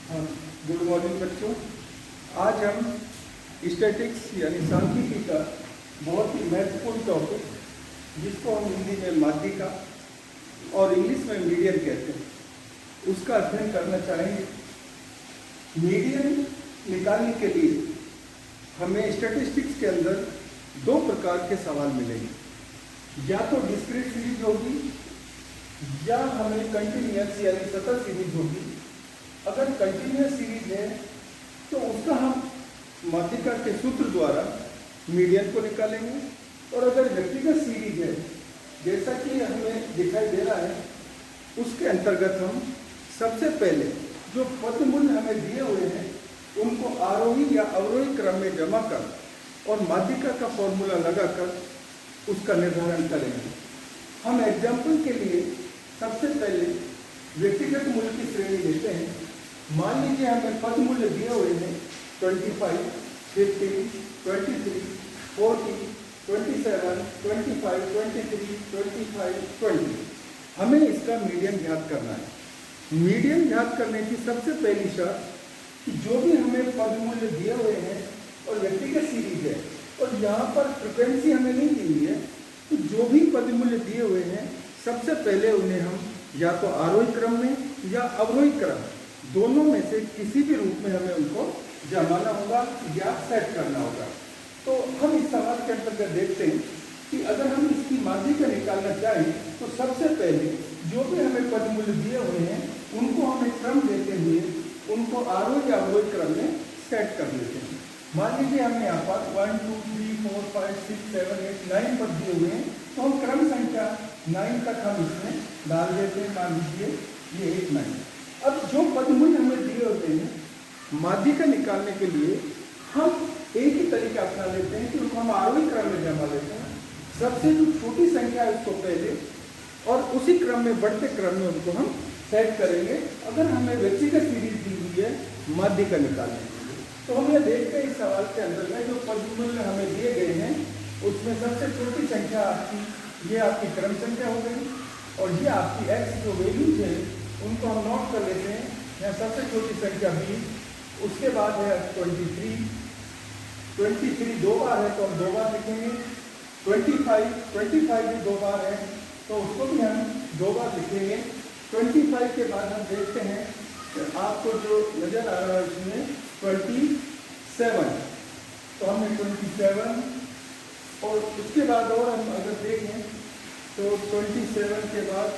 हाँ, good morning बच्चों। आज हम स्टैटिक्स यानी सांख्यिकी का बहुत ही महत्वपूर्ण टॉपिक, जिसको हम हिंदी में माध्यिका और इंग्लिश में मीडियन कहते हैं, उसका अध्ययन करना चाहेंगे। मीडियन निकालने के लिए हमें स्टैटिस्टिक्स के अंदर दो प्रकार के सवाल मिलेंगे, या तो डिस्क्रीट सीरीज होगी या हमें कंटिन्यूअस यानी सतत सीरीज होगी। अगर कंटिन्यूअस सीरीज है तो उसका हम माध्यिका के सूत्र द्वारा मीडियन को निकालेंगे, और अगर व्यक्तिगत सीरीज है जैसा कि हमें दिखाई दे रहा है, उसके अंतर्गत हम सबसे पहले जो पद मूल्य हमें दिए हुए हैं उनको आरोही या अवरोही क्रम में जमा कर और माध्यिका का फॉर्मूला लगाकर उसका निर्धारण करेंगे। हम एग्जाम्पल के लिए सबसे पहले व्यक्तिगत मूल्य की श्रेणी लेते हैं। मान लीजिए हमें पद मूल्य दिए हुए हैं 25, 15, 23, 40, 27, 25, 23, 25, 20। हमें इसका मीडियन ज्ञात करना है। मीडियन ज्ञात करने की सबसे पहली शर्त कि जो भी हमें पद मूल्य दिए हुए हैं और व्यक्तिगत सीरीज है और यहाँ पर फ्रिक्वेंसी हमें नहीं दी हुई है, तो जो भी पद मूल्य दिए हुए हैं सबसे पहले उन्हें हम या तो आरोही क्रम में या अवरोही क्रम, दोनों में से किसी भी रूप में हमें उनको जमाना होगा या सेट करना होगा। तो हम इस सवाल के अंतर्गत देखते हैं कि अगर हम इसकी माध्यिका निकालना चाहें तो सबसे पहले जो भी हमें पद मूल्य दिए हुए हैं उनको हमें क्रम देते हुए उनको आरोही या अवरोही क्रम में सेट कर लेते हैं। मान लीजिए हमें यहाँ पर 1, 2, 3, 4, 5, 6, 7, 8, 9 पद दिए हुए हैं, तो हम क्रम संख्या 9 तक हम इसमें डाल देते हैं। मान लीजिए ये 8, 9। अब जो पद मूल्य हमें दिए होते हैं माध्यिका निकालने के लिए हम एक ही तरीका अपना लेते हैं कि उनको हम आरोही क्रम में जमा लेते हैं। सबसे जो छोटी संख्या है उसको पहले और उसी क्रम में बढ़ते क्रम में उनको हम सेट करेंगे। अगर हमें व्यक्तिगत सीरीज दी हुई है माध्यिका निकालने के लिए, तो हम ये देखते हैं इस सवाल के अंदर में जो पद मूल्य हमें दिए गए हैं उसमें सबसे छोटी संख्या आपकी ये आपकी क्रम संख्या हो गई, और ये आपकी एक्स जो वैल्यूज है उनको हम नोट कर लेते हैं। यहाँ सबसे छोटी संख्या 20, उसके बाद है 23 दो बार है तो हम दो बार लिखेंगे। 25 भी दो बार है तो उसको भी हम दो बार लिखेंगे। 25 के बाद हम देखते हैं कि आपको जो नजर आ रहा है इसमें 27, तो हमने 27, और उसके बाद और हम अगर देखें तो 27 के बाद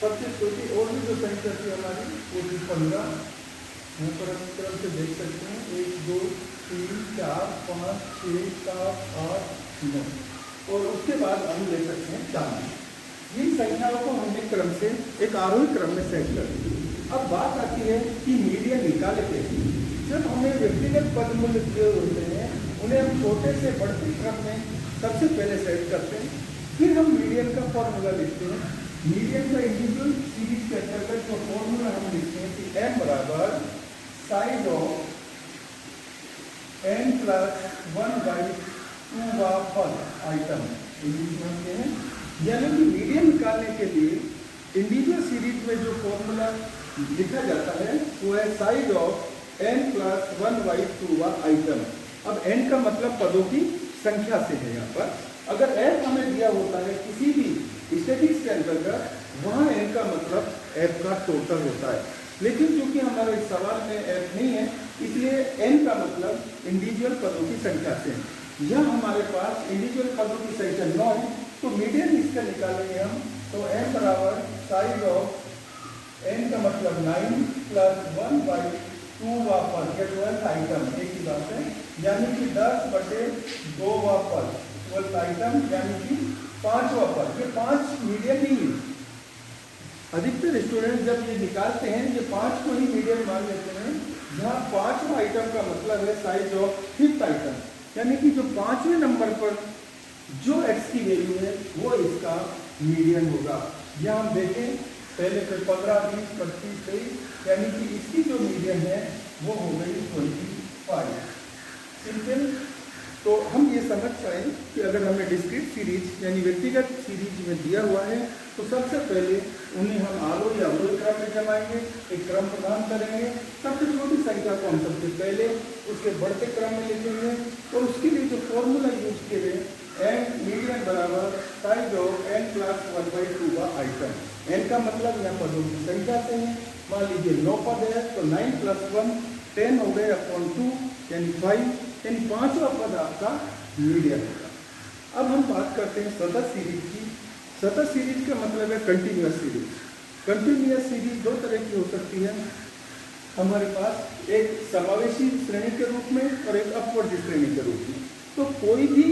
सबसे छोटी और भी जो संख्या थी हमारी वो थी 15। यहाँ पर हम क्रम से देख सकते हैं 1, 2, 3, 4, 5, 6, 7, 8, 9, और उसके बाद हम ले सकते हैं 40। इन संख्याओं को हमने क्रम से एक आरोही क्रम में सेट कर दिया। अब बात आती है कि मीडियन निकाले कैसे। जब हमें व्यक्तिगत पद मूल्य दिए होते हैं उन्हें हम छोटे से बढ़ते क्रम में सबसे पहले सेट करते हैं, फिर हम मीडियन का फॉर्मूला लिखते हैं। मीडियन का इंडिविजुअल सीरीज के अंतर्गत जो फॉर्मूला हम लिखते हैं कि m बराबर साइड ऑफ n प्लस 1/2 वा पद आइटम लिखते हैं। यानी कि मीडियन निकालने के लिए इंडिविजुअल सीरीज में जो फॉर्मूला लिखा जाता है वो है साइड ऑफ n प्लस 1/2 वा आइटम। अब n का मतलब पदों की संख्या से है। यहाँ पर अगर f हमें दिया होता है किसी भी स्टैटिक्स के अंतर्गत, वहाँ n का मतलब f का टोटल होता है, लेकिन क्योंकि हमारे इस सवाल में f नहीं है इसलिए n का मतलब इंडिविजुअल पदों की संख्या से है। यह हमारे पास इंडिविजुअल पदों की संख्या 9 है, तो मीडियन इसका निकालेंगे हम। तो m बराबर साइड ऑफ n का मतलब 9 प्लस 1/2 वा पद, ये 12th आइटम एक ही बात है, यानी कि 10/2 वा पद 12th आइटम, यानी कि 5वां पद। ये 5 मीडियन नहीं है। अधिकतर स्टूडेंट जब ये निकालते हैं ये 5 को ही मीडियन मान लेते हैं, जहाँ 5वां आइटम का मतलब है साइज ऑफ 5th आइटम, यानी कि जो 5वें नंबर पर जो x की वैल्यू है वो इसका मीडियन होगा। यहाँ हम देखें पहले फिर 15, 20, 25, 23, यानी कि इसकी जो मीडियन है वो हो गई 25। सिंपल। तो हम ये समझ पाए कि अगर हमें डिस्क्रीट सीरीज यानी व्यक्तिगत सीरीज में दिया हुआ है तो सबसे पहले उन्हें हम आरोही या अवरोही क्रम में जमाएंगे, एक क्रम प्रदान करेंगे। सबसे छोटी संख्या को हम सबसे पहले उसके बढ़ते क्रम में लिखेंगे और उसके लिए जो फॉर्मूला यूज किए गए एन मीडियन बराबर साइज ऑफ एन प्लस 1/2 का आइटम। एन का मतलब यहाँ पदों की संख्या से है। मान लीजिए 9 पद है तो 9 + 1 10 हो गए अपॉन 2 यानी 5, यानी 5वां पद आपका मीडियन होगा। अब हम बात करते हैं सतत सीरीज की। सतत सीरीज का मतलब है कंटिन्यूअस सीरीज। कंटिन्यूअस सीरीज दो तरह की हो सकती है हमारे पास, एक समावेशी श्रेणी के रूप में और एक अपवर्ती श्रेणी के रूप में। तो कोई भी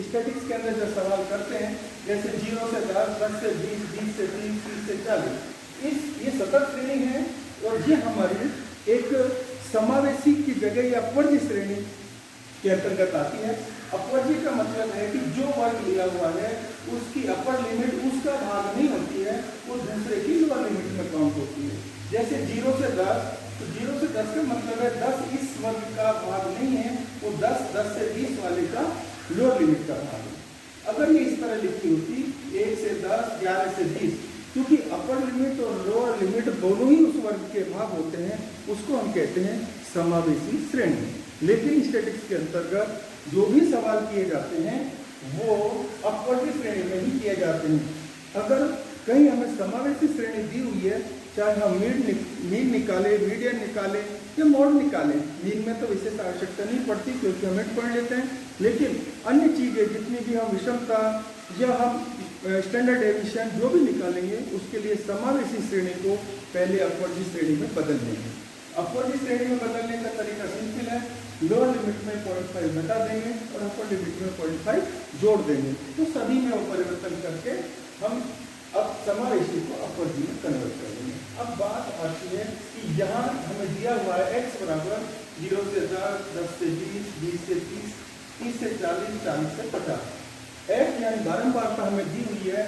स्टैटिक्स के अंदर जब सवाल करते हैं जैसे 0 से 10, 10 से 20, 20 से 30, 30 से 40, ये सतत श्रेणी है और ये हमारी एक समावेशी की जगह या अपवर्ती श्रेणी के अंतर्गत आती है। अपवर्ती का मतलब है कि जो वर्ग लिया हुआ है उसकी अपर लिमिट उसका भाग नहीं होती है, वो दूसरे की लोअर लिमिट में काउंट होती है। जैसे 0 से 10, तो 0 से 10 का मतलब है 10 इस वर्ग का भाग नहीं है, वो 10 10 से 20 वाले का लोअर लिमिट का भाग है। अगर ये इस तरह लिखी होती 1 से 10, 11 से 20, क्योंकि अपर लिमिट और लोअर लिमिट दोनों ही उस वर्ग के भाग होते हैं, उसको हम कहते हैं समावेशी श्रेणी। लेकिन स्टैटिक्स के अंतर्गत जो भी सवाल किए जाते हैं वो अपवर्ती श्रेणी में ही किए जाते हैं। अगर कहीं हमें समावेशी श्रेणी दी हुई है, चाहे हम मीन निकाले, मीडियन निकाले या मोड निकाले, मीन में तो विशेष आवश्यकता नहीं पड़ती क्योंकि हम मिड पढ़ लेते हैं, लेकिन अन्य चीज़ें जितनी भी हम विषमता या हम स्टैंडर्ड डेविएशन जो भी निकालेंगे उसके लिए समावेशी श्रेणी को पहले अपवर्ती श्रेणी में बदल देंगे। अपवर्ती श्रेणी में बदलने का तरीका सिंपल है, लोअर लिमिट में 0.5 घटा देंगे और अपर लिमिट में 0.5 जोड़ देंगे, तो सभी में वो परिवर्तन करके हम अब समावेशी को अपवर्ती में कन्वर्ट कर देंगे। अब बात आती है कि यहाँ हमें दिया हुआ है x बराबर 0 से 10, 10 से 20, 20 से 30, 30 से 40, 40 से 50। f यानी बारंबारता हमें दी हुई है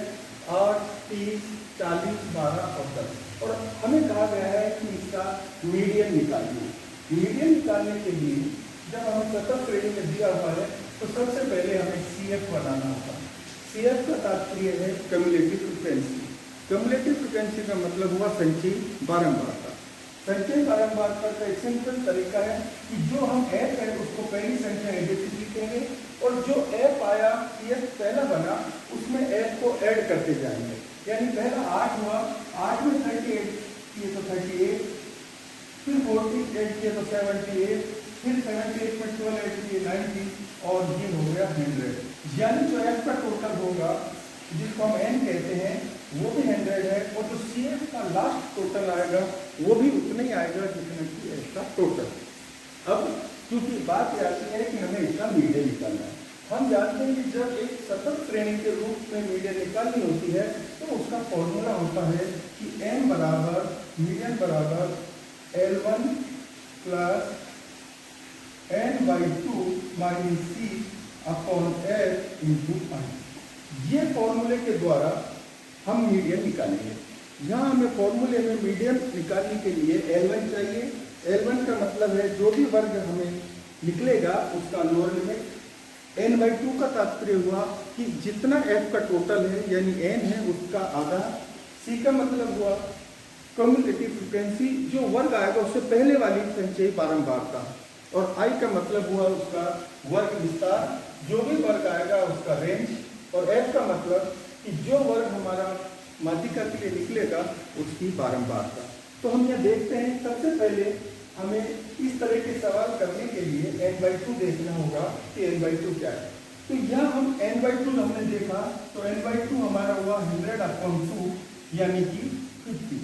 8, 30, 40, 12 और 10 और हमें कहा गया है कि इसका मीडियन निकालिए। मीडियन निकालने के लिए जब हमें सतत श्रेणी में दिया हुआ है तो सबसे पहले हमें CF बनाना होगा। CF का तात्पर्य है कम्युलेटिव फ्रिक्वेंसी। कम्युलेटिव फ्रिक्वेंसी का मतलब हुआ संचयी बारंबारता। संचयी बारंबारता का एक सिंपल तरीका है कि जो हम f है उसको पहली संख्या एडिटिव लिखेंगे और जो f आया CF पहला बना उसमें f को ऐड करते जाएंगे। यानी पहला 8 हुआ, 8 में 38 किए तो 38, फिर 48 किए तो 78, फिर 78 में 12 ऐड किए 90 और ये हो गया 100। यानी जो f का टोटल होगा जिसको हम n कहते हैं वो भी 100 है और जो CF का लास्ट टोटल आएगा वो भी उतना ही आएगा जितना कि f का टोटल। अब क्योंकि बात ये आती है कि हमें इसका मीडियन निकालना है, हम जानते हैं कि जब एक सतत श्रेणी के रूप में मीडियन निकालनी होती है तो उसका फॉर्मूला होता है कि n बराबर मीडियन बराबर L1 plus n/2 minus c upon f into i। ये फॉर्मूले के द्वारा हम मीडियन निकालेंगे। यहाँ हमें फॉर्मूले में मीडियन निकालने के लिए L1 चाहिए। L1 का मतलब है जो भी वर्ग हमें निकलेगा उसका लोअर लिमिट। n/2 का तात्पर्य हुआ कि जितना f का टोटल है यानी n है उसका आधा। c का मतलब हुआ कम्युलेटिव फ्रिक्वेंसी, जो वर्ग आएगा उससे पहले वाली संचयी बारंबारता, और i का मतलब हुआ उसका वर्ग विस्तार, जो भी वर्ग आएगा उसका रेंज, और f का मतलब कि जो वर्ग हमारा माध्यिका के लिए निकलेगा उसकी बारंबारता। तो हम यह देखते हैं सबसे पहले हमें इस तरह के सवाल करने के लिए n/2 देखना होगा कि n/2 क्या है। तो यहाँ हम n/2 हमने देखा तो n/2 हमारा हुआ 100/2 यानी कि 50।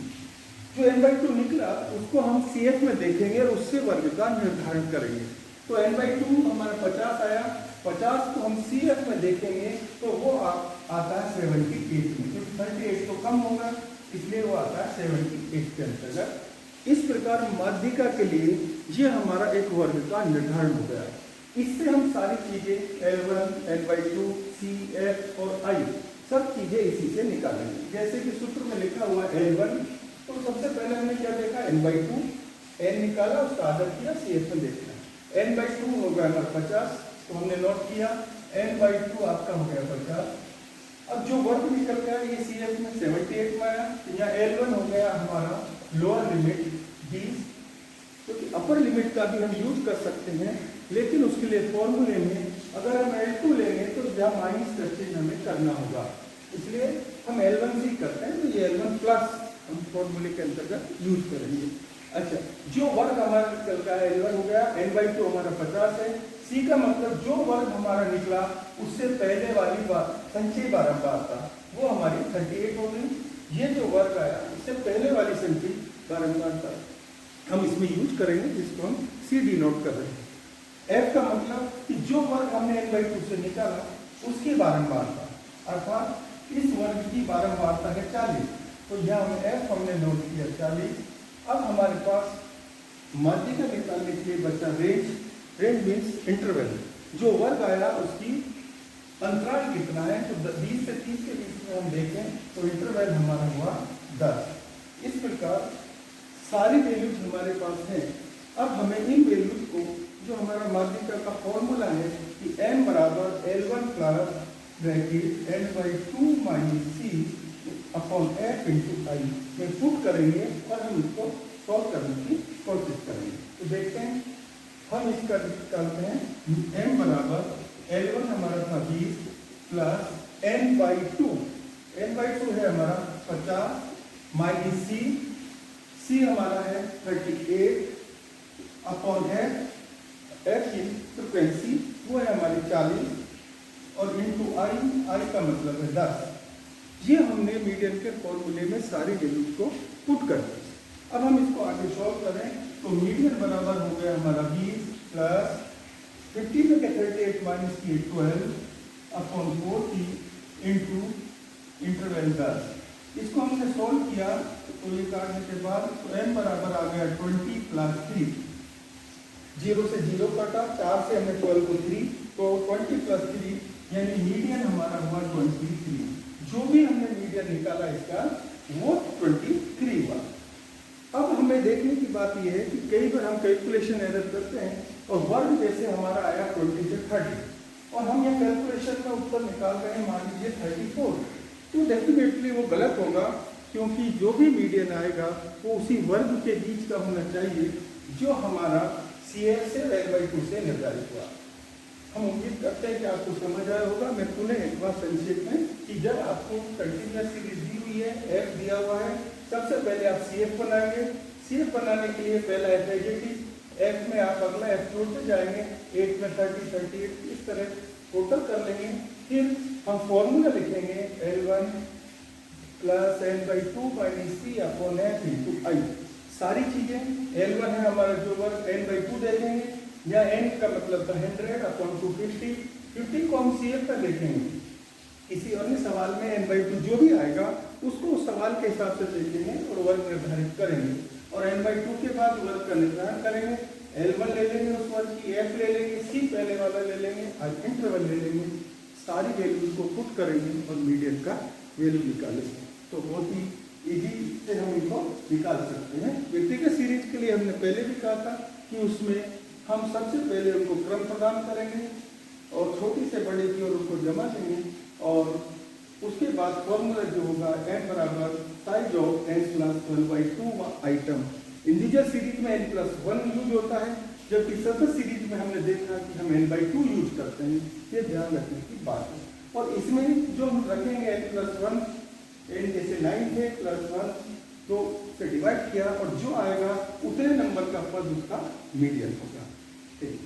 जो n/2 निकला उसको हम CF में देखेंगे और उससे वर्ग का निर्धारण करेंगे। तो n/2 हमारा 50 आया, 50 को हम CF में देखेंगे तो वो आता है 78 में, क्योंकि 38 तो कम होगा इसलिए वो आता है 78 के अंतर्गत। इस प्रकार माध्यिका के लिए ये हमारा एक वर्ग का निर्धारण हो गया। इससे हम सारी चीजें L1, n/2, CF और I सब चीजें इसी से निकालेंगे। जैसे कि सूत्र में लिखा हुआ L1, तो सबसे पहले हमने क्या देखा n/2, n निकाला उसका आधा किया CF में देखना। n/2 होगा हमारा 50, तो हमने नोट किया n/2 आपका हो गया 50। अब जो वर्ग निकल गया ये CF में 78 में आया, तो यहाँ L1 हो गया हमारा लोअर लिमिट 20। तो अपर लिमिट का भी हम यूज कर सकते हैं, लेकिन उसके लिए फॉर्मूले में अगर हम L2 लेंगे तो यहाँ माइनस का चिन्ह हमें करना होगा, इसलिए हम L1 से करते हैं। तो ये L1 प्लस हम फॉर्मूले के अंतर्गत यूज करेंगे। अच्छा, जो वर्ग हमारा निकल का है L1 हो गया, n/2 हमारा 50 है। C का मतलब जो वर्ग हमारा निकला उससे पहले वाली संख्या बारंबारता वो हमारी 38 हो गई। ये जो वर्ग आया इससे पहले वाली संख्या बारंबारता हम इसमें यूज करेंगे, जिसको हम C डिनोट कर रहे हैं। F का मतलब कि जो वर्ग हमने n/2 से निकाला उसकी बारंबारता, अर्थात इस वर्ग की बारंबारता है 40। तो यहाँ हमें F हमने नोट किया 40। अब हमारे पास माध्यिका निकालने के लिए बचा रेंज। Range means interval. जो वर्ग आया उसकी अंतराल कितना है, तो 20 से 30 के बीच में हम देखें तो इंटरवल हमारा हुआ 10। इस प्रकार सारी वैल्यूज हमारे पास हैं। अब हमें इन वैल्यूज को, जो हमारा माध्यिका का फॉर्मूला है कि m बराबर L1 plus bracket n/2 minus C upon F into I में पुट करेंगे और हम इसको सॉल्व करने की कोशिश करेंगे। तो देखते हैं, हम इसका निकालते हैं। m बराबर L1 हमारा था 20 प्लस n/2 है हमारा 50 माइनस C हमारा है 38 अपॉन F की फ्रिक्वेंसी वो है हमारी 40 और इंटू I का मतलब है 10। ये हमने मीडियन के फॉर्मूले में सारी वैल्यूज को पुट कर दिया। अब हम इसको आगे सॉल्व करें तो मीडियन बराबर हो गया हमारा 20 प्लस 50 में के 38 माइनस की 12 अपॉन 40 इंटू इंटरवल 10। इसको हमने सॉल्व किया तो ये काटने के बाद तो m बराबर आ गया 20 प्लस 3। 0 से 0 कटा, 4 से हमने 12 को 3, तो 20 प्लस 3 यानी मीडियन हमारा हुआ 23। जो भी हमने मीडियन निकाला इसका वो 23 हुआ। अब हमें देखने की बात यह है कि कई बार हम कैलकुलेशन एरर करते हैं और वर्ग जैसे हमारा आया 20 से 30 और हम यह कैलकुलेशन का उत्तर निकाल रहे हैं मान लीजिए 34, तो डेफिनेटली वो गलत होगा, क्योंकि जो भी मीडियन आएगा वो उसी वर्ग के बीच का होना चाहिए जो हमारा CF से L/2 से निर्धारित हुआ। हम उम्मीद करते हैं कि आपको समझ आया होगा। मैं पुनः एक बार संक्षेप में कि जब आपको कंटिन्यूअस सीरीज दी हुई है, F दिया हुआ है, सबसे पहले आप CF बनाएंगे। CF बनाने के लिए पहला F एडिटिव, F में आप अगला F जोड़ते जाएंगे, 8 में 30, 38 इस तरह टोटल कर लेंगे। फिर हम फॉर्मूला लिखेंगे L1 plus n/2 minus C upon F into I। सारी चीजें L1 है हमारा जो वर्ग n/2 दे देंगे, या n का मतलब था 100 अपॉन 250 को हम CF पर देखेंगे। किसी अन्य सवाल में n/2 जो भी आएगा उसको उस सवाल के हिसाब से देखेंगे और वर्ग निर्धारित करेंगे, और n/2 के बाद वर्ग का निर्धारण करेंगे। L1 ले लेंगे उस वर्ग की, F ले लेंगे, C पहले वाला ले लेंगे और इंटरवल ले लेंगे। सारी वैल्यूज को पुट करेंगे और मीडियन का वैल्यू निकालेंगे। तो बहुत ही इजी से हम इनको निकाल सकते हैं। व्यक्तिगत सीरीज के लिए हमने पहले भी कहा था कि उसमें हम सबसे पहले उनको क्रम प्रदान करेंगे और छोटी से बड़े की ओर उनको जमा देंगे, और उसके बाद फॉर्मूला जो होगा n बराबर size of n plus 12/2 item. Integer series में n+1 यूज होता है, जबकि सरफेस सीरीज में हमने देखा कि हम n/2 यूज करते हैं। ये ध्यान रखने की बात है। और इसमें जो हम रखेंगे n+1, n जैसे 9 थे +1 तो से डिवाइड किया और जो आएगा उतने नंबर का पद उसका मीडियन होगा। ठीक।